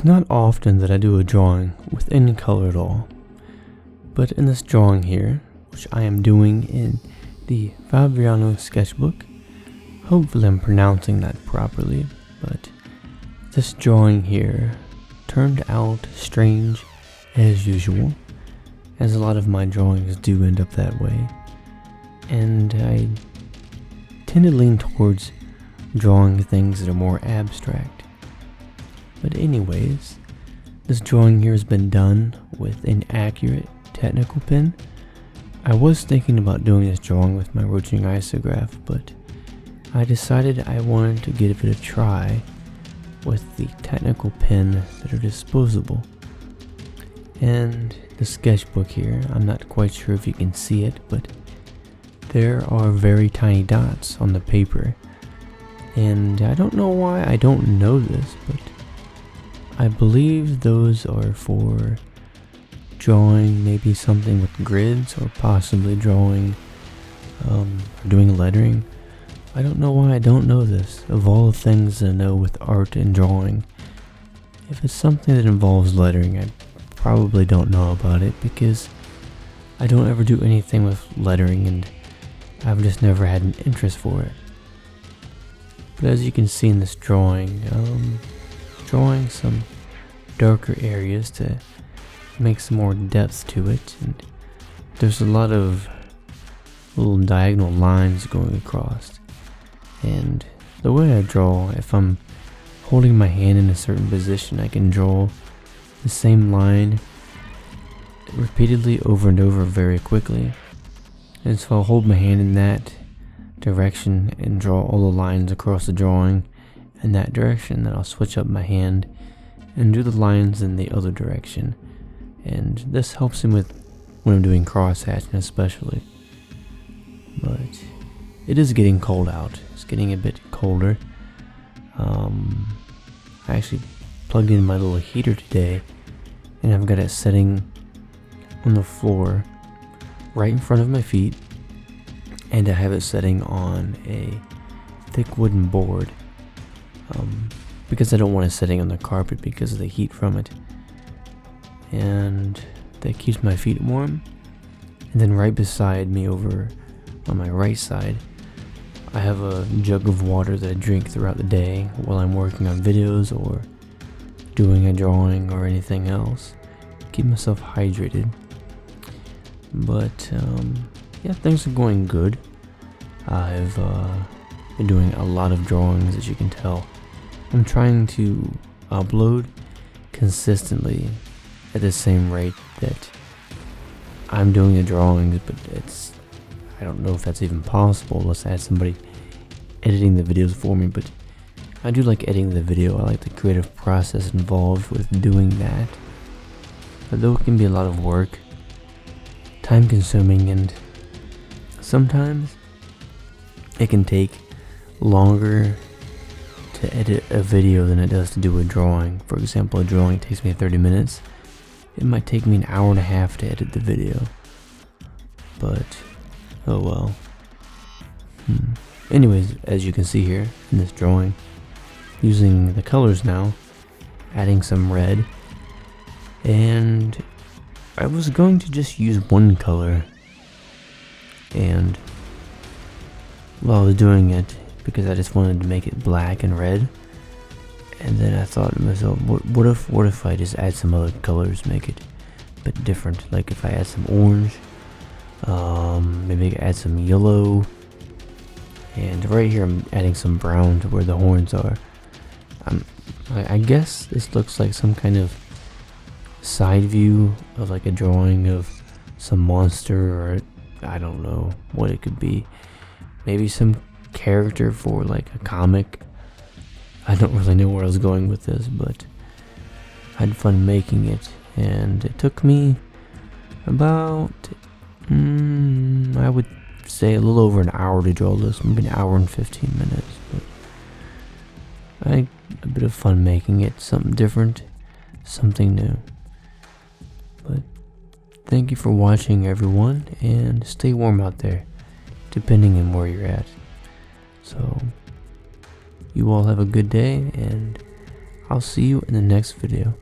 It's not often that I do a drawing with any color at all, but in this drawing here, which I am doing in the Fabriano Sketchbook, hopefully I'm pronouncing that properly, but this drawing here turned out strange as usual, as a lot of my drawings do end up that way, and I tend to lean towards drawing things that are more abstract. But anyways, this drawing here has been done with an accurate technical pen. I was thinking about doing this drawing with my rotring isograph, but I decided I wanted to give it a try with the technical pen that are disposable. And the sketchbook here, I'm not quite sure if you can see it, but there are very tiny dots on the paper. And I don't know why I don't know this, but I believe those are for drawing maybe something with grids, or possibly drawing, doing lettering. I don't know why I don't know this. Of all the things that I know with art and drawing, if it's something that involves lettering, I probably don't know about it, because I don't ever do anything with lettering, and I've just never had an interest for it. But as you can see in this drawing, drawing some darker areas to make some more depth to it, and there's a lot of little diagonal lines going across. And the way I draw, if I'm holding my hand in a certain position, I can draw the same line repeatedly over and over very quickly. And so I'll hold my hand in that direction and draw all the lines across the drawing in that direction. Then I'll switch up my hand and do the lines in the other direction. And this helps him with when I'm doing cross hatching especially. But it is getting cold out. It's getting a bit colder. I actually plugged in my little heater today, and I've got it setting on the floor right in front of my feet, and I have it setting on a thick wooden board, because I don't want it setting on the carpet because of the heat from it, and that keeps my feet warm. And then right beside me, over on my right side, I have a jug of water that I drink throughout the day while I'm working on videos or doing a drawing or anything else. Keep myself hydrated. But yeah, things are going good. I've been doing a lot of drawings, as you can tell. I'm trying to upload consistently at the same rate that I'm doing the drawings, but I don't know if that's even possible unless I had somebody editing the videos for me. But I do like editing the video. I like the creative process involved with doing that. Although it can be a lot of work, time consuming, and sometimes it can take longer to edit a video than it does to do a drawing. For example, a drawing takes me 30 minutes. It might take me an hour and a half to edit the video. But oh well. Anyways, as you can see here in this drawing, using the colors now, adding some red, and I was going to just use one color, and while I was doing it, because I just wanted to make it black and red, and then I thought to myself, what if I just add some other colors, make it a bit different, like if I add some orange, maybe add some yellow, and right here I'm adding some brown to where the horns are. I guess this looks like some kind of side view of like a drawing of some monster, or I don't know what it could be. Maybe some character for like a comic. I don't really know where I was going with this, but I had fun making it, and it took me about I would say a little over an hour to draw this, maybe an hour and 15 minutes, but I had a bit of fun making it, something different, something new. But thank you for watching, everyone, and stay warm out there, depending on where you're at. So you all have a good day, and I'll see you in the next video.